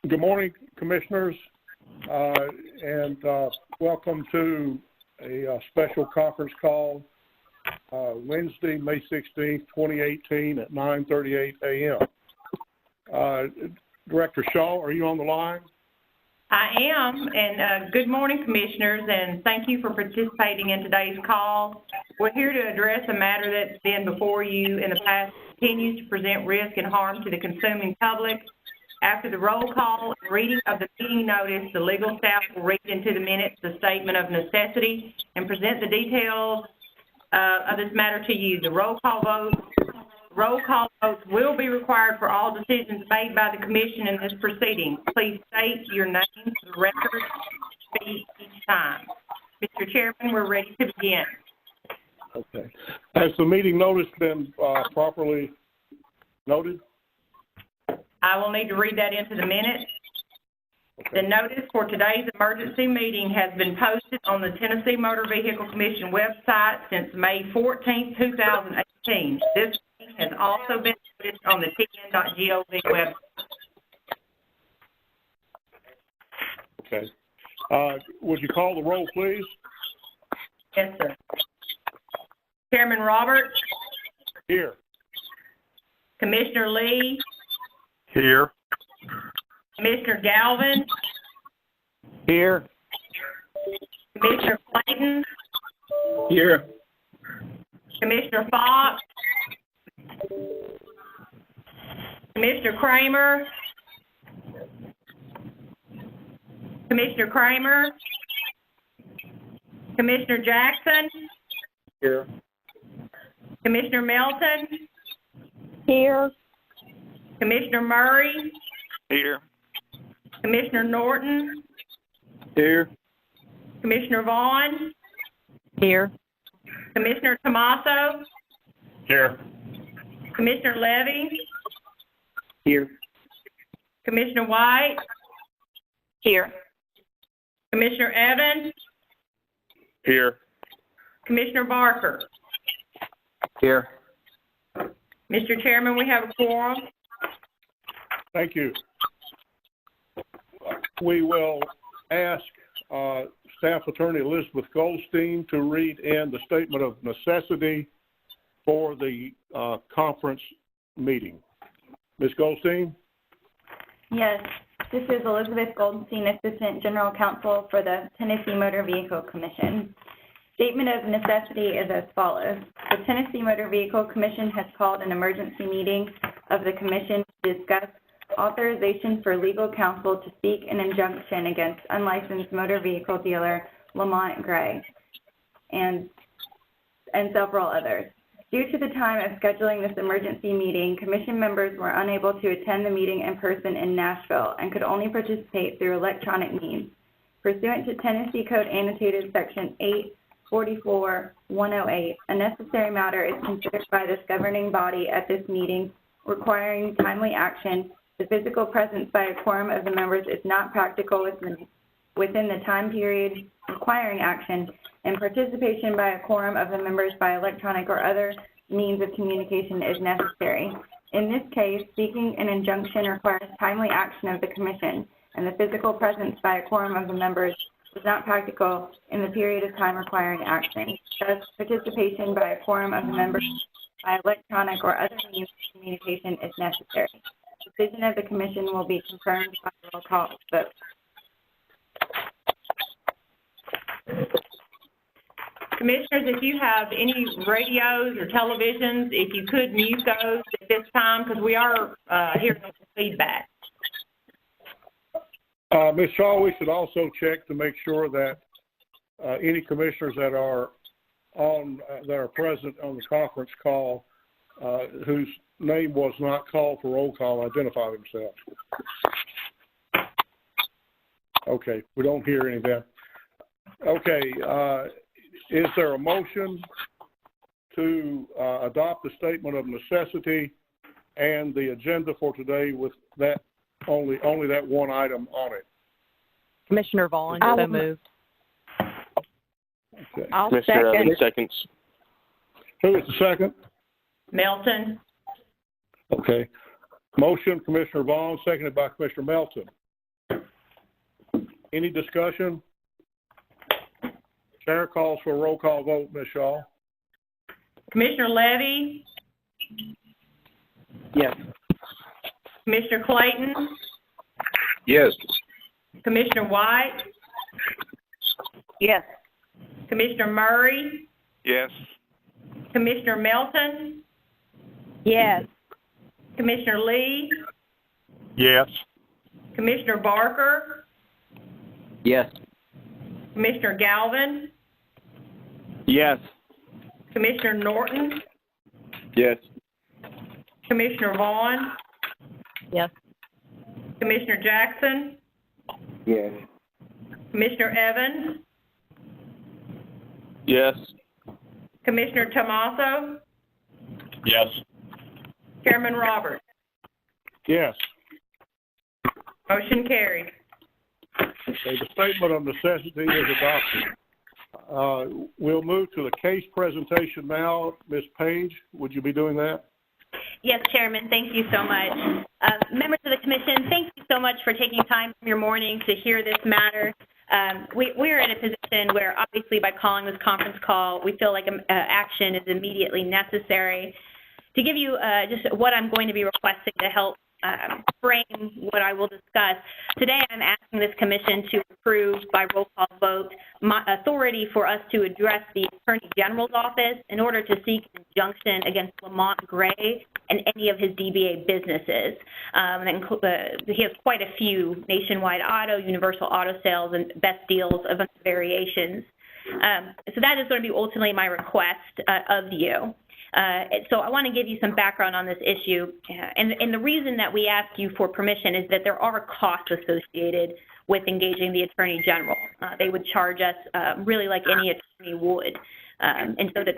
Good morning, Commissioners, and welcome to a special conference call Wednesday, May 16th, 2018 at 9:38 a.m. Director Shaw, are you on the line? I am, and good morning, Commissioners, and thank you for participating in today's call. We're here to address a matter that's been before you in the past, continues to present risk and harm to the consuming public. After the roll call and reading of the meeting notice, the legal staff will read into the minutes the statement of necessity and present the details of this matter to you. The roll call votes will be required for all decisions made by the Commission in this proceeding. Please state your name for the record and speak each time. Mr. Chairman, we're ready to begin. Okay. Has the meeting notice been properly noted? I will need to read that into the minutes. Okay. The notice for today's emergency meeting has been posted on the Tennessee Motor Vehicle Commission website since May 14, 2018. This meeting has also been noticed on the tn.gov website. Okay. Would you call the roll, please? Yes, sir. Chairman Roberts? Here. Commissioner Lee? Here. Commissioner Galvin? Here. Commissioner Clayton? Here. Commissioner Fox? Commissioner Kramer? Commissioner Kramer? Commissioner Jackson? Here. Commissioner Melton? Here. Commissioner Murray? Here. Commissioner Norton? Here. Commissioner Vaughn? Here. Commissioner Tomaso? Here. Commissioner Levy? Here. Commissioner White? Here. Commissioner Evans? Here. Commissioner Barker? Here. Mr. Chairman, we have a quorum. Thank you. We will ask Staff Attorney Elizabeth Goldstein to read in the statement of necessity for the conference meeting. Ms. Goldstein? Yes, this is Elizabeth Goldstein, Assistant General Counsel for the Tennessee Motor Vehicle Commission. Statement of necessity is as follows. The Tennessee Motor Vehicle Commission has called an emergency meeting of the Commission to discuss authorization for legal counsel to seek an injunction against unlicensed motor vehicle dealer Lamont Gray and several others. Due to the time of scheduling this emergency meeting, Commission members were unable to attend the meeting in person in Nashville and could only participate through electronic means. Pursuant to Tennessee Code Annotated Section 844-108, a necessary matter is considered by this governing body at this meeting requiring timely action. The physical presence by a quorum of the members is not practical within the time period requiring action, and participation by a quorum of the members by electronic or other means of communication is necessary. In this case, seeking an injunction requires timely action of the Commission, and the physical presence by a quorum of the members is not practical in the period of time requiring action. Thus, participation by a quorum of the members by electronic or other means of communication is necessary. The decision of the Commission will be confirmed by roll call vote. Commissioners, if you have any radios or televisions, if you could mute those at this time, because we are hearing some feedback. Ms. Shaw, we should also check to make sure that any commissioners that are present on the conference call whose name was not called for roll call identify themselves. Okay, we don't hear any of that. Okay, is there a motion to adopt the statement of necessity and the agenda for today with that only that one item on it? Commissioner Vaughn, so moved. Okay. I'll Mr. second. Evans, seconds. Who is the second? Melton. Okay. Motion, Commissioner Vaughn, seconded by Commissioner Melton. Any discussion? Chair calls for a roll call vote, Ms. Shaw. Commissioner Levy, Yes. Commissioner Clayton, Yes. Commissioner White, Yes. Commissioner Murray, Yes. Commissioner Melton, Yes. Commissioner Lee, Yes. Commissioner Barker, Yes. Commissioner Galvin, Yes. Commissioner Norton, Yes. Commissioner Vaughn, Yes. Commissioner Jackson, Yes. Commissioner Evans, Yes. Commissioner Tomaso, Yes. Chairman Roberts. Yes. Motion carried. Okay, the statement of necessity is adopted. We'll move to the case presentation now. Ms. Page, would you be doing that? Yes, Chairman, thank you so much. Members of the Commission, thank you so much for taking time from your morning to hear this matter. We're in a position where, obviously, by calling this conference call, we feel like action is immediately necessary. To give you just what I'm going to be requesting to help frame what I will discuss, today I'm asking this Commission to approve by roll call vote my authority for us to address the Attorney General's office in order to seek an injunction against Lamont Gray and any of his DBA businesses. He has quite a few: Nationwide Auto, Universal Auto Sales, and Best Deals of variations. So that is going to be ultimately my request of you. So I want to give you some background on this issue. And the reason that we ask you for permission is that there are costs associated with engaging the Attorney General. They would charge us really like any attorney would. And so to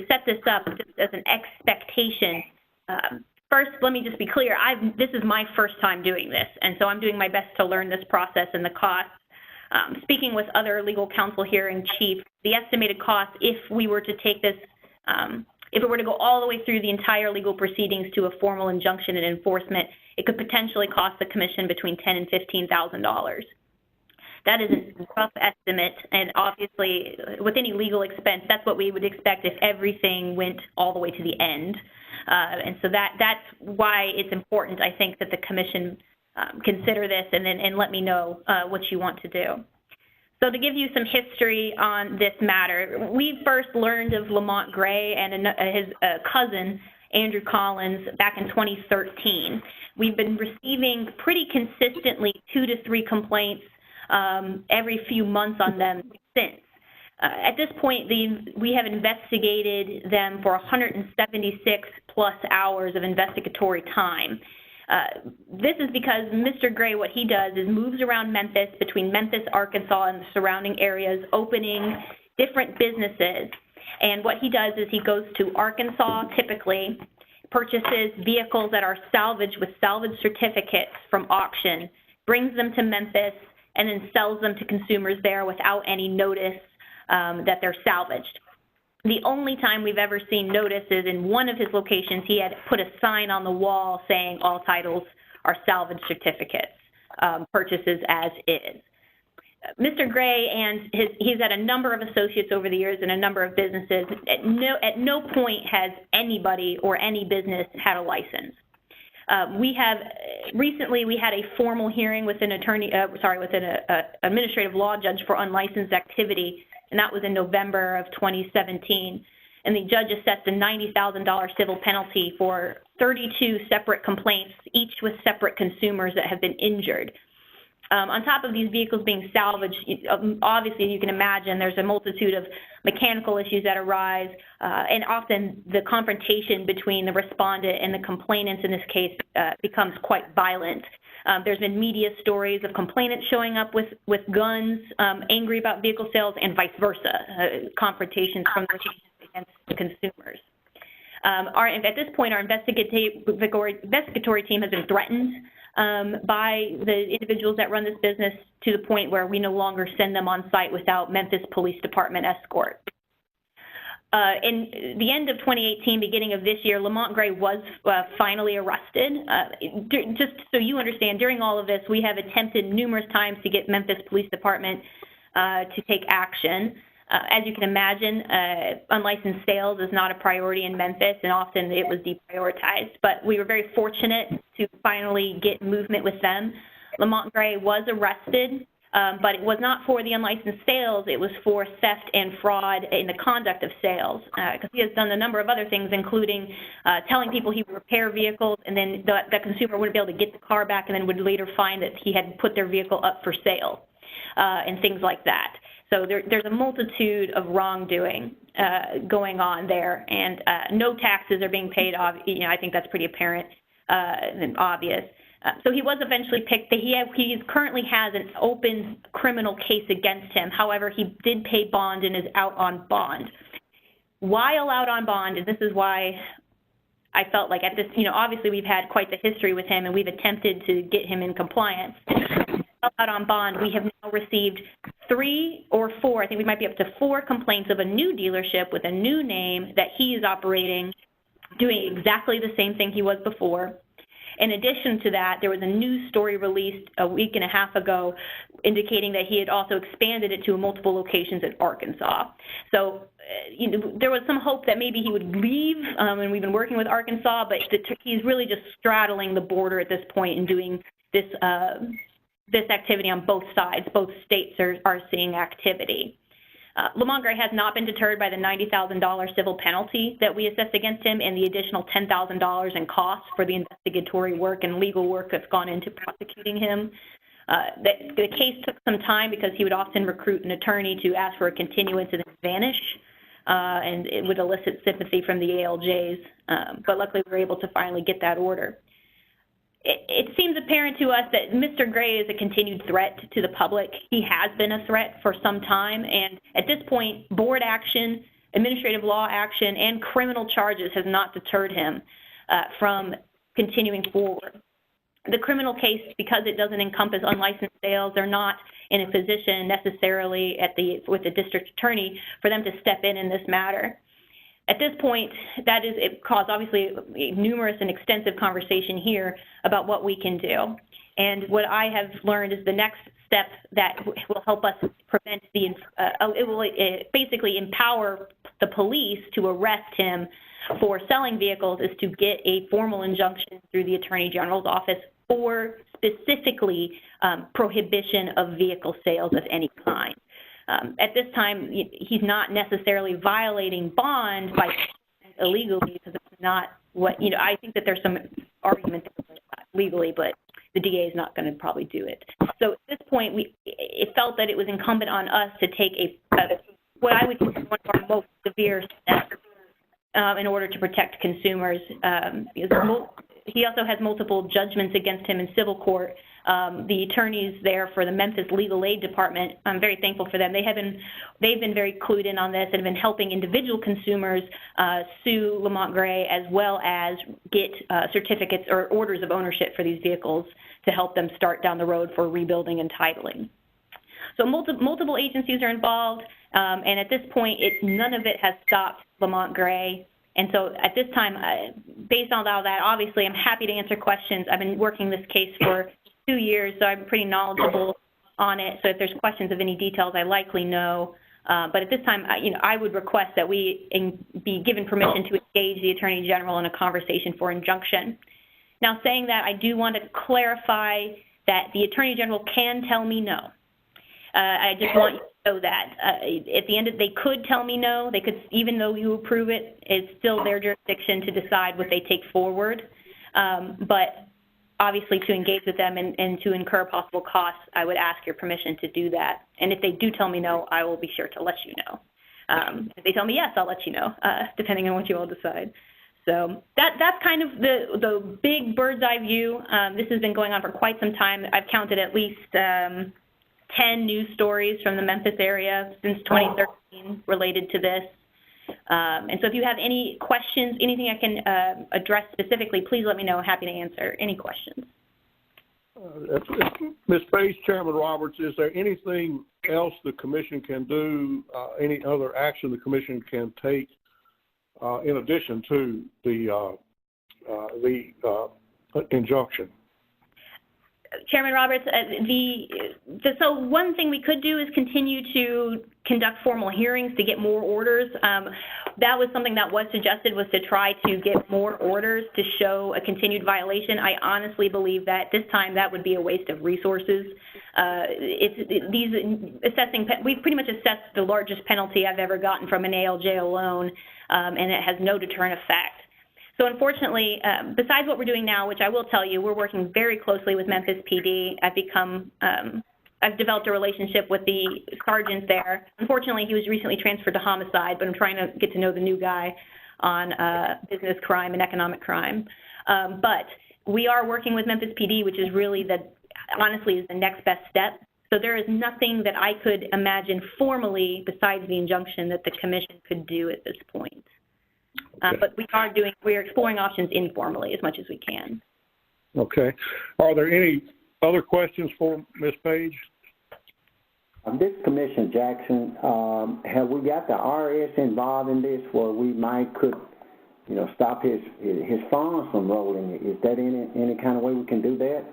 set this up just as an expectation, first, let me just be clear. This is my first time doing this, and so I'm doing my best to learn this process and the costs. Speaking with other legal counsel here in chief, the estimated cost, if we were to take this, if it were to go all the way through the entire legal proceedings to a formal injunction and enforcement, it could potentially cost the Commission between $10,000 and $15,000. That is a rough estimate, and obviously, with any legal expense, that's what we would expect if everything went all the way to the end. And so that's why it's important, I think, that the Commission consider this and let me know what you want to do. So to give you some history on this matter, we first learned of Lamont Gray and his cousin, Andrew Collins, back in 2013. We've been receiving pretty consistently 2 to 3 complaints every few months on them since. At this point, we have investigated them for 176 plus hours of investigatory time. This is because Mr. Gray, what he does is moves around Memphis, between Memphis, Arkansas, and the surrounding areas, opening different businesses. And what he does is he goes to Arkansas, typically, purchases vehicles that are salvaged with salvage certificates from auction, brings them to Memphis, and then sells them to consumers there without any notice that they're salvaged. The only time we've ever seen notice is in one of his locations. He had put a sign on the wall saying all titles are salvage certificates, purchases as is. Mr. Gray and he's had a number of associates over the years and a number of businesses. At no point has anybody or any business had a license. Recently we had a formal hearing with an administrative law judge for unlicensed activity, and that was in November of 2017. And the judge assessed a $90,000 civil penalty for 32 separate complaints, each with separate consumers that have been injured. On top of these vehicles being salvaged, obviously you can imagine there's a multitude of mechanical issues that arise, and often the confrontation between the respondent and the complainants in this case becomes quite violent. There's been media stories of complainants showing up with guns, angry about vehicle sales, and vice versa, confrontations from the against the consumers. At this point, our investigatory team has been threatened by the individuals that run this business to the point where we no longer send them on site without Memphis Police Department escort. in the end of 2018, beginning of this year, Lamont Gray was finally arrested. Just so you understand, during all of this, we have attempted numerous times to get Memphis Police Department to take action. As you can imagine, unlicensed sales is not a priority in Memphis, and often it was deprioritized. But we were very fortunate to finally get movement with them. Lamont Gray was arrested, but it was not for the unlicensed sales. It was for theft and fraud in the conduct of sales, because he has done a number of other things, including telling people he would repair vehicles, and then the consumer wouldn't be able to get the car back, and then would later find that he had put their vehicle up for sale, and things like that. So there's a multitude of wrongdoing going on there, and no taxes are being paid. I think that's pretty apparent and obvious. So he was eventually picked. He currently has an open criminal case against him. However, he did pay bond and is out on bond. While out on bond, and this is why I felt like at this, obviously we've had quite the history with him, and we've attempted to get him in compliance. While out on bond, we have now received 3 or 4, I think we might be up to 4 complaints of a new dealership with a new name that he is operating, doing exactly the same thing he was before. In addition to that, there was a news story released a week and a half ago indicating that he had also expanded it to multiple locations in Arkansas. So, there was some hope that maybe he would leave, and we've been working with Arkansas, but he's really just straddling the border at this point and doing this activity on both sides. Both states are seeing activity. Lamont Gray has not been deterred by the $90,000 civil penalty that we assessed against him and the additional $10,000 in costs for the investigatory work and legal work that's gone into prosecuting him. The case took some time because he would often recruit an attorney to ask for a continuance and then vanish, and it would elicit sympathy from the ALJs, but luckily we were able to finally get that order. It seems apparent to us that Mr. Gray is a continued threat to the public. He has been a threat for some time, and at this point, board action, administrative law action, and criminal charges has not deterred him from continuing forward. The criminal case, because it doesn't encompass unlicensed sales, they're not in a position necessarily with the district attorney for them to step in this matter. At this point, it caused obviously numerous and extensive conversation here about what we can do. And what I have learned is the next step that will help us prevent it will basically empower the police to arrest him for selling vehicles is to get a formal injunction through the Attorney General's office for specifically prohibition of vehicle sales of any kind. At this time, he's not necessarily violating bond by illegally because it's not what, I think that there's some argument legally, but the DA is not going to probably do it. So at this point, it felt that it was incumbent on us to take what I would consider one of our most severe steps in order to protect consumers. He also has multiple judgments against him in civil court. The attorneys there for the Memphis Legal Aid Department, I'm very thankful for them. They've been very clued in on this and have been helping individual consumers sue Lamont Gray as well as get certificates or orders of ownership for these vehicles to help them start down the road for rebuilding and titling. So multiple agencies are involved, and at this point, none of it has stopped Lamont Gray. And so at this time, based on all that, obviously I'm happy to answer questions. I've been working this case for 2 years, so I'm pretty knowledgeable on it. So if there's questions of any details, I likely know. But at this time, I would request that we be given permission to engage the Attorney General in a conversation for injunction. Now, saying that, I do want to clarify that the Attorney General can tell me no. I just want you to know that. At the end they could tell me no. They could, even though you approve it, it's still their jurisdiction to decide what they take forward. But obviously to engage with them and to incur possible costs, I would ask your permission to do that. And if they do tell me no, I will be sure to let you know. If they tell me yes, I'll let you know, depending on what you all decide. So that's kind of the big bird's eye view. This has been going on for quite some time. I've counted at least 10 news stories from the Memphis area since 2013 related to this. And so if you have any questions, anything I can address specifically, please let me know. I'm happy to answer any questions. Ms. Page, Chairman Roberts, is there anything else the Commission can do, any other action the Commission can take in addition to the injunction? Chairman Roberts, so one thing we could do is continue to conduct formal hearings to get more orders. That was something that was suggested, was to try to get more orders to show a continued violation. I honestly believe that this time that would be a waste of resources. We've pretty much assessed the largest penalty I've ever gotten from an ALJ alone, and it has no deterrent effect. So unfortunately, besides what we're doing now, which I will tell you, we're working very closely with Memphis PD. I've developed a relationship with the sergeant there. Unfortunately, he was recently transferred to homicide, but I'm trying to get to know the new guy on business crime and economic crime. But we are working with Memphis PD, which is really honestly is the next best step. So there is nothing that I could imagine formally besides the injunction that the commission could do at this point. But we're exploring options informally as much as we can. Okay. Are there any other questions for Ms. Page? This is Commissioner Jackson. Have we got the IRS involved in this where we could stop his funds from rolling? Is that any kind of way we can do that?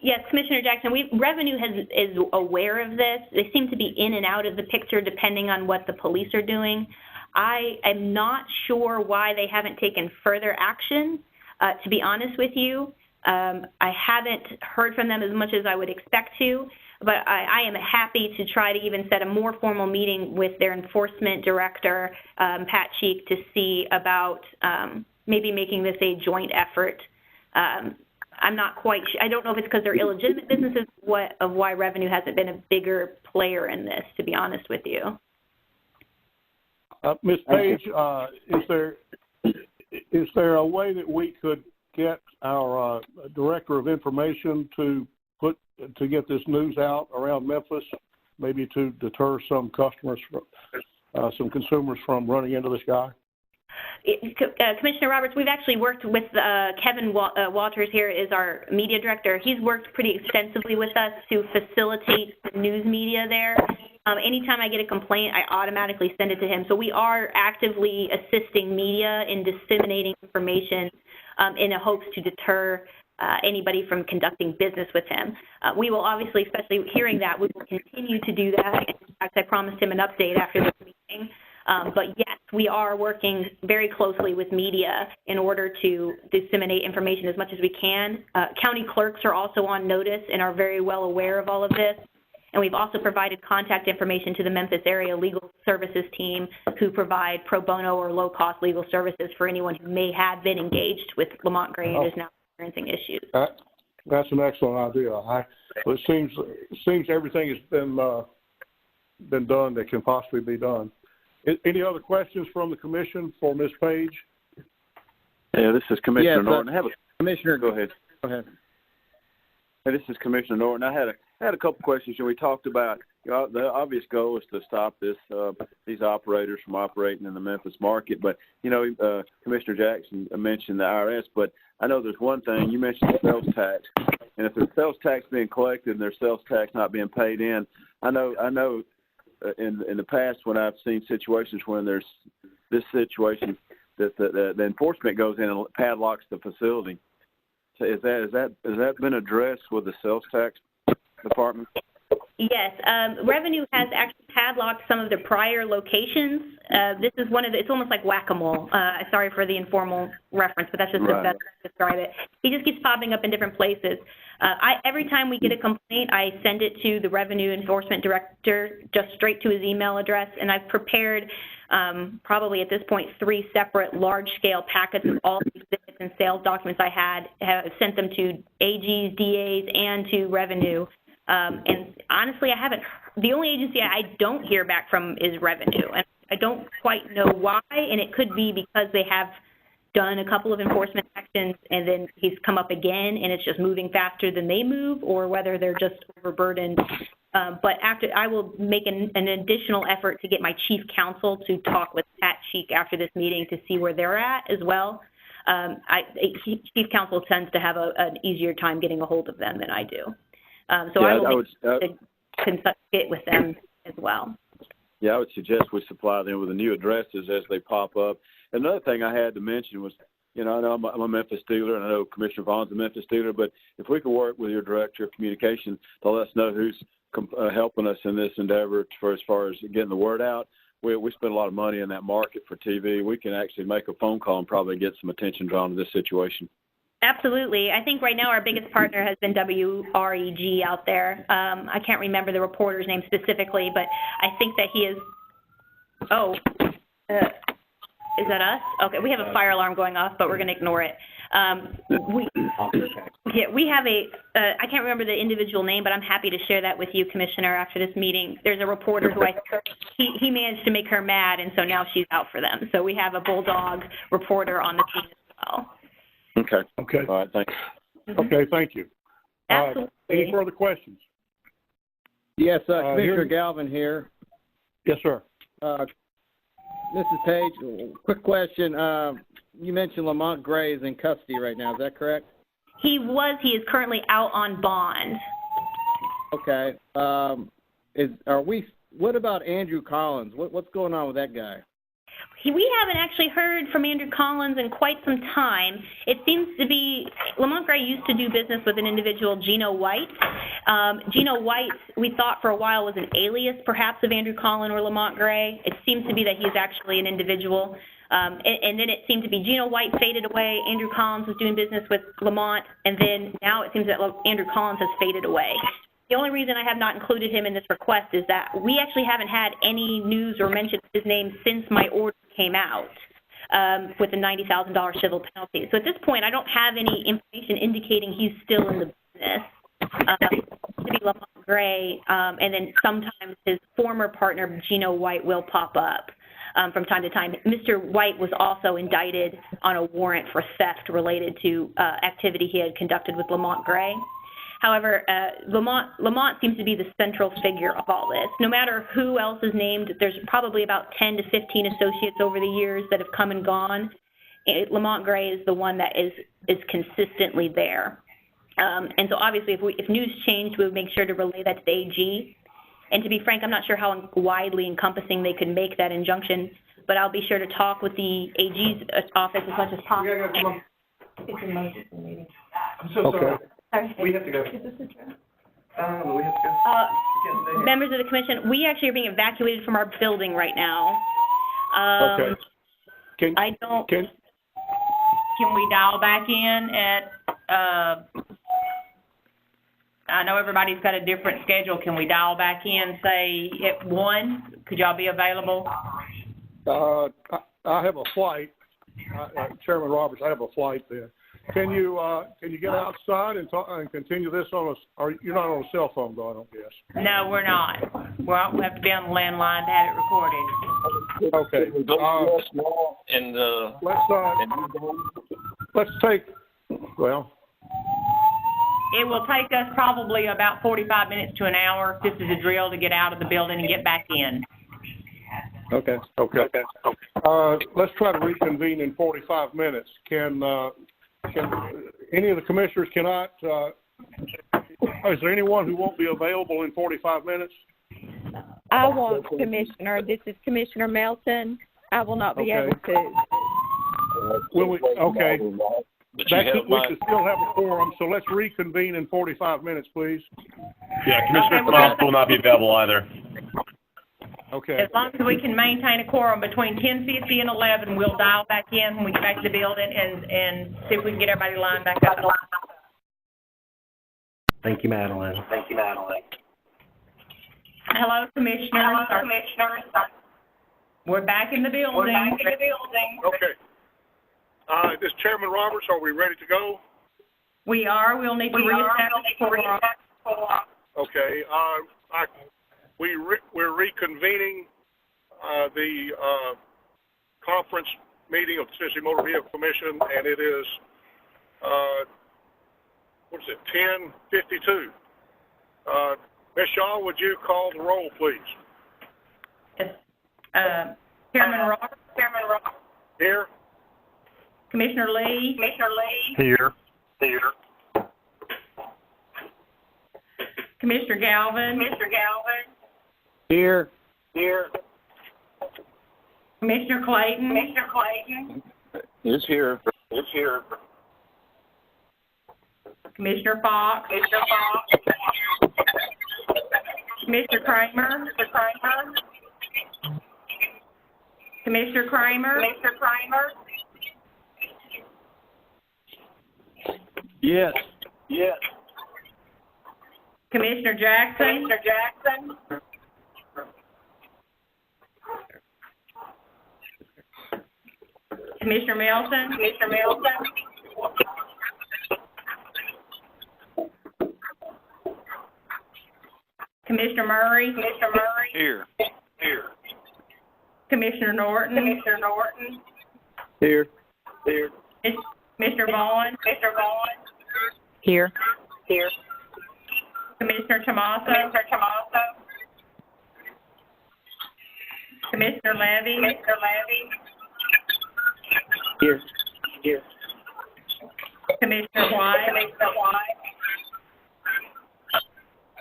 Yes, Commissioner Jackson, Revenue is aware of this. They seem to be in and out of the picture depending on what the police are doing. I am not sure why they haven't taken further action, to be honest with you. I haven't heard from them as much as I would expect to, but I am happy to try to even set a more formal meeting with their enforcement director, Pat Cheek, to see about maybe making this a joint effort. I'm not quite sure. I don't know if it's because they're illegitimate businesses of why Revenue hasn't been a bigger player in this, to be honest with you. Ms. Page, is there a way that we could get our Director of Information to get this news out around Memphis, maybe to deter some some consumers from running into this guy? Commissioner Roberts, we've actually worked with Kevin Walters here is our media director. He's worked pretty extensively with us to facilitate the news media there. Anytime I get a complaint, I automatically send it to him. So we are actively assisting media in disseminating information in a hopes to deter anybody from conducting business with him. We will obviously, especially hearing that, we will continue to do that. In fact, I promised him an update after this meeting. But yes, we are working very closely with media in order to disseminate information as much as we can. County clerks are also on notice and are very well aware of all of this. And we've also provided contact information to the Memphis area legal services team who provide pro bono or low-cost legal services for anyone who may have been engaged with Lamont Gray and is now experiencing issues. That's an excellent idea. It seems everything has been done that can possibly be done. Any other questions from the commission for Ms. Page? Yeah, this is Commissioner Norton. Commissioner, go ahead. Hey, this is Commissioner Norton. I had a couple questions. We talked about the obvious goal is to stop these operators from operating in the Memphis market. But Commissioner Jackson mentioned the IRS. But I know there's one thing you mentioned: the sales tax. And if there's sales tax being collected and there's sales tax not being paid in, I know. In the past, when I've seen situations when there's this situation, that the enforcement goes in and padlocks the facility. So has that been addressed with the sales tax department? Yes, Revenue has actually padlocked some of the prior locations. This is it's almost like whack-a-mole. Sorry for the informal reference, but that's just the best way to describe it. He just keeps popping up in different places. Every time we get a complaint, I send it to the Revenue Enforcement Director, just straight to his email address, and I've prepared probably at this point 3 separate large-scale packets of all the exhibits and sales documents I have sent them to AGs, DAs, and to Revenue. And honestly, the only agency I don't hear back from is Revenue, and I don't quite know why, and it could be because they have done a couple of enforcement actions and then he's come up again and it's just moving faster than they move, or whether they're just overburdened. But I will make an additional effort to get my chief counsel to talk with Pat Cheek after this meeting to see where they're at as well. Chief counsel tends to have an easier time getting a hold of them than I do. So I will consult it with them as well. I would suggest we supply them with the new addresses as they pop up. Another thing I had to mention was, I know I'm a Memphis dealer, and I know Commissioner Vaughn's a Memphis dealer, but if we could work with your director of communication to let us know who's helping us in this endeavor as far as getting the word out. We spend a lot of money in that market for TV. We can actually make a phone call and probably get some attention drawn to this situation. Absolutely. I think right now our biggest partner has been WREG out there. I can't remember the reporter's name specifically, but I think that he is is that us? Okay, we have a fire alarm going off, but we're going to ignore it. We have I can't remember the individual name, but I'm happy to share that with you, Commissioner, after this meeting. There's a reporter who he managed to make her mad, and so now she's out for them. So we have a bulldog reporter on the team as well. Okay. All right, thanks. Okay, thank you. Absolutely. Any further questions? Yes, Commissioner Galvin here. Yes, sir. Mrs. Page, quick question. You mentioned Lamont Gray is in custody right now. Is that correct? He is currently out on bond. Okay. What about Andrew Collins? What's going on with that guy? We haven't actually heard from Andrew Collins in quite some time. It seems to be Lamont Gray used to do business with an individual, Gino White. Gino White, we thought for a while, was an alias perhaps of Andrew Collins or Lamont Gray. It seems to be that he's actually an individual. And then it seemed to be Gino White faded away. Andrew Collins was doing business with Lamont, and then now it seems that Andrew Collins has faded away. The only reason I have not included him in this request is that we actually haven't had any news or mention of his name since my order came out with the $90,000 civil penalty. So at this point, I don't have any information indicating he's still in the business. To be Lamont Gray, and then sometimes his former partner, Gino White, will pop up from time to time. Mr. White was also indicted on a warrant for theft related to activity he had conducted with Lamont Gray. However, Lamont seems to be the central figure of all this. No matter who else is named, there's probably about 10 to 15 associates over the years that have come and gone. Lamont Gray is the one that is consistently there. And so obviously if news changed, we would make sure to relay that to the AG. And to be frank, I'm not sure how widely encompassing they could make that injunction, but I'll be sure to talk with the AG's office as much as possible. It's an emergency meeting. I'm so sorry. Sorry. We have to go. Is this a joke? We have to go. Members of the commission, we actually are being evacuated from our building right now. Okay. Can we dial back in at, I know everybody's got a different schedule. Can we dial back in, say, at 1? Could y'all be available? I have a flight. Chairman Roberts, I have a flight there. Can you get outside and talk and continue this on or you're not on a cell phone, though, I don't guess. No, we're not. Well, we have to be on the landline to have it recorded. Okay. Let's take. Well. It will take us probably about 45 minutes to an hour. This is a drill to get out of the building and get back in. Okay. Let's try to reconvene in 45 minutes. Can any of the commissioners cannot? Is there anyone who won't be available in 45 minutes? I won't, Commissioner. This is Commissioner Melton. I will not be able to. Okay. We should still have a quorum, so let's reconvene in 45 minutes, please. Yeah, Commissioner Knopf will not be available either. Okay. As long as we can maintain a quorum between 10:50 and 11, we'll dial back in when we get back to the building and see if we can get everybody lined back up. Thank you, Madeline. Hello, Commissioners. We're back in the building. Okay. This is Chairman Roberts. Are we ready to go? We are. We'll need to reestablish the quorum. Okay. We're reconvening the conference meeting of the Tennessee Motor Vehicle Commission, and it is 10:52. Ms. Shaw, would you call the roll, please? Chairman Roberts. Here. Commissioner Lee. Here. Commissioner Galvin. Here. Commissioner Clayton? Is here. Commissioner Fox? Commissioner Kramer? Commissioner Kramer? Yes. Commissioner Jackson? Commissioner Melton? Commissioner Murray? Here. Commissioner Norton? Here. Commissioner Vaughn? Here. Commissioner Tomaso? Commissioner Levy? Here. Commissioner White?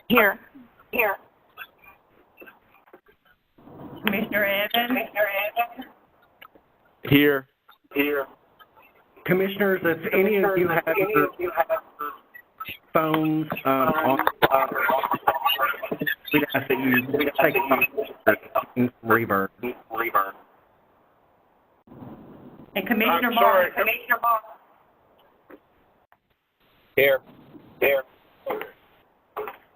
Here. Commissioner Evans? Here. Commissioners, if any of you have your phones on, we'd ask that you take it off reverb. And Commissioner I'm sorry. Barr? Here.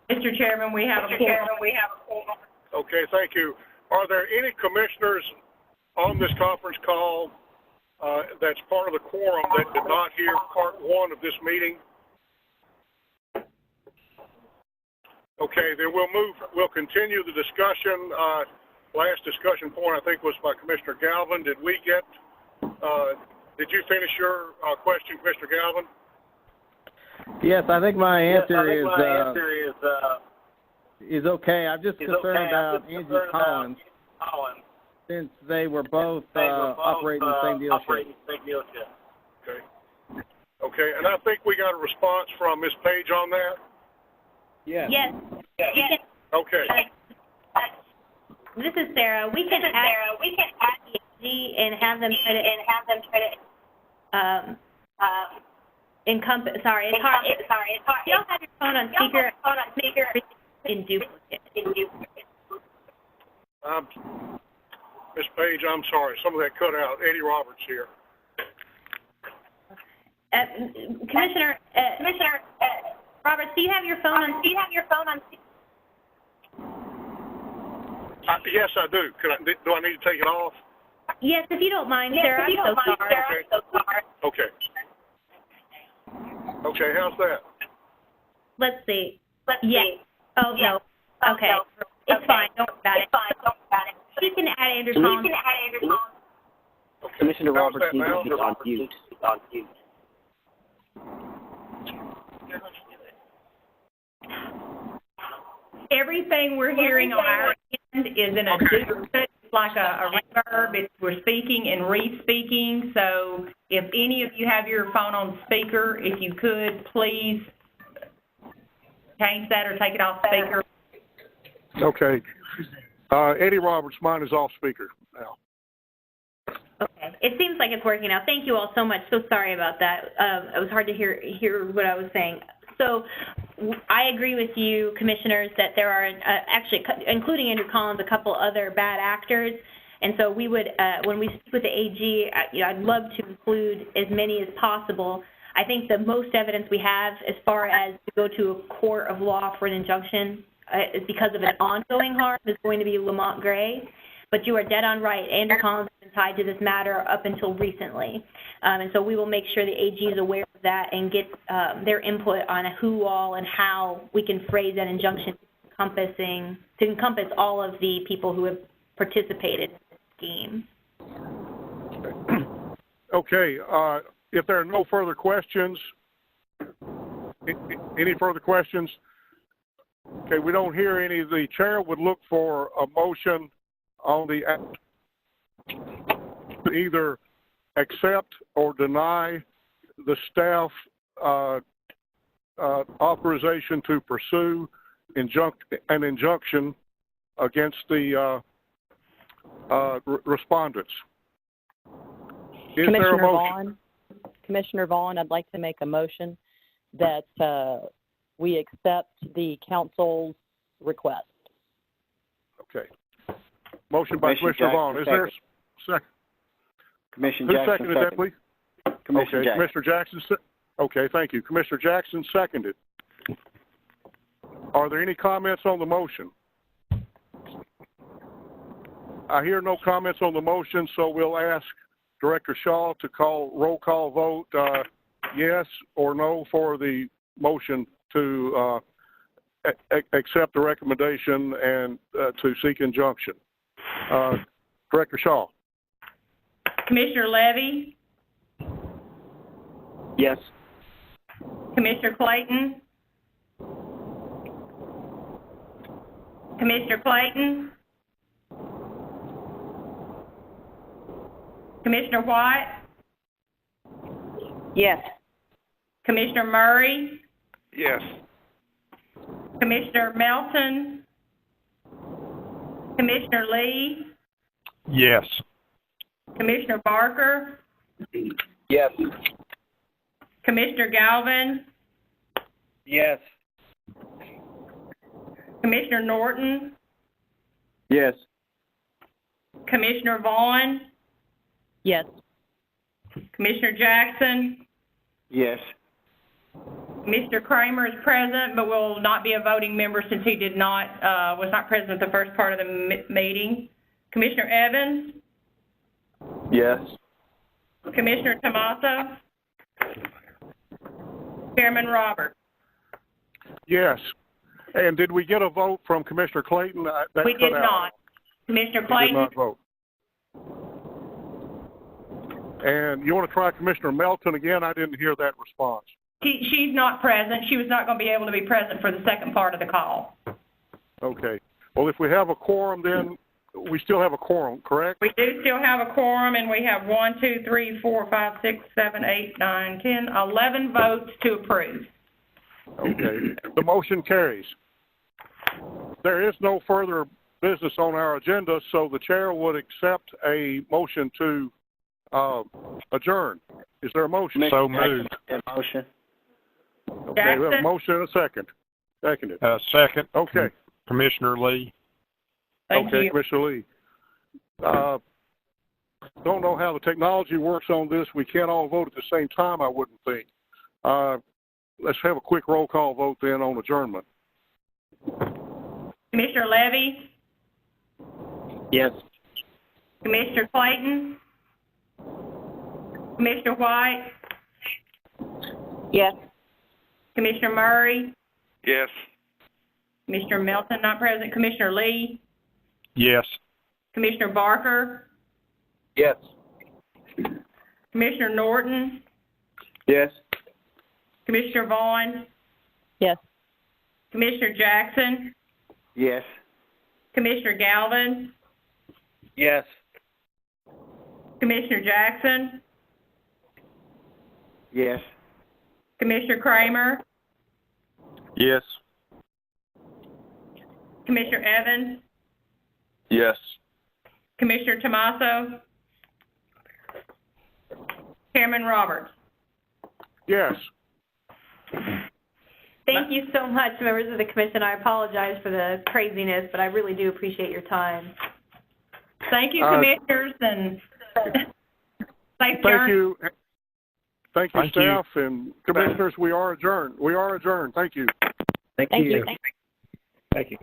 Mr. Chairman, we have a quorum. Okay, thank you. Are there any commissioners on this conference call that's part of the quorum that did not hear part one of this meeting? Okay, then we'll continue the discussion. Last discussion point, I think, was by Commissioner Galvin. Did you finish your question, Commissioner Galvin? Yes, I think my answer is okay. I'm just concerned about Angie Collins, since they were both operating the same dealership. Okay, and I think we got a response from Ms. Page on that. Yes. Okay. This is Sarah. We can add the AG and have them try to encompass. Sorry, it's hard. You don't have your phone on speaker. In duplicate. Ms. Page, I'm sorry. Some of that cut out. Eddie Roberts here. Commissioner Roberts, do you have your phone on? Yes, I do. Do I need to take it off? Yes, if you don't mind, Sarah. I'm so sorry. Okay. Okay, how's that? Let's see. Yes. Oh, no. Okay. It's fine. Don't worry about it. You can add Andrew Collins. Okay. Commissioner How's Roberts that needs now? to be on mute. Everything we're hearing on our end is in a duplicate. It's like a reverb. We're speaking and re-speaking. So if any of you have your phone on speaker, if you could, please change that or take it off speaker. Okay. Eddie Roberts, mine is off speaker now. Okay. It seems like it's working now. Thank you all so much. So sorry about that. It was hard to hear what I was saying. So I agree with you, commissioners, that there are actually, including Andrew Collins, a couple other bad actors. And so we would, when we speak with the AG, I'd love to include as many as possible. I think the most evidence we have as far as to go to a court of law for an injunction is because of an ongoing harm is going to be Lamont Gray. But you are dead on right. Andrew Collins has been tied to this matter up until recently. And so we will make sure the AG is aware of that and get their input on who all and how we can phrase that injunction to encompass all of the people who have participated in this scheme. Okay. If there are no further questions, any further questions? Okay, we don't hear any. The chair would look for a motion on the either accept or deny the staff authorization to pursue an injunction against the respondents? Is there a motion? Commissioner Vaughn, I'd like to make a motion that we accept the council's request. Okay. Motion by Commissioner Vaughn. Is there a second? Commissioner Who Jackson seconded that, please? Commissioner Jackson. Commissioner Jackson. Okay, thank you. Commissioner Jackson seconded. Are there any comments on the motion? I hear no comments on the motion, so we'll ask Director Shaw to call roll call vote, yes or no for the motion to accept the recommendation and to seek injunction. Director Shaw. Commissioner Levy? Yes. Commissioner Clayton? Commissioner Clayton? Commissioner White? Yes. Commissioner Murray? Yes. Commissioner Melton? Commissioner Lee? Yes. Commissioner Barker? Yes. Commissioner Galvin? Yes. Commissioner Norton? Yes. Commissioner Vaughn? Yes. Commissioner Jackson? Yes. Mr. Kramer is present, but will not be a voting member since he did not, was not present at the first part of the meeting. Commissioner Evans? Yes. Commissioner Tomaso? Chairman Roberts? Yes. And did we get a vote from Commissioner Clayton? We did not. Commissioner Did Clayton? not vote. And you want to try Commissioner Melton again? I didn't hear that response. She's not present. She was not going to be able to be present for the second part of the call. Okay. Well, if we have a quorum, then we still have a quorum, correct? We do still have a quorum, and we have 1, 2, 3, 4, 5, 6, 7, 8, 9, 10, 11 votes to approve. Okay. The motion carries. There is no further business on our agenda, so the chair would accept a motion to adjourn. Is there a motion? So moved. Motion. Okay, we have a motion and a second. Seconded. Second. Okay. Commissioner Lee. Thank you. Commissioner Lee. Don't know how the technology works on this. We can't all vote at the same time, I wouldn't think. Let's have a quick roll call vote then on adjournment. Commissioner Levy? Yes. Commissioner Clayton? Commissioner White? Yes. Commissioner Murray? Yes. Commissioner Melton, not present. Commissioner Lee? Yes. Commissioner Barker? Yes. Commissioner Norton? Yes. Commissioner Vaughn? Yes. Commissioner Jackson? Yes. Commissioner Galvin? Yes. Commissioner Jackson? Yes. Commissioner Kramer? Yes. Commissioner Evans? Yes. Commissioner Tomaso? Chairman Roberts? Yes. Thank you so much, members of the commission. I apologize for the craziness, but I really do appreciate your time. Thank you, commissioners, and safe Thank journey. you. Thank you, Thank you. staff and commissioners. We are adjourned. We are adjourned. Thank you. Thank you. Thank you.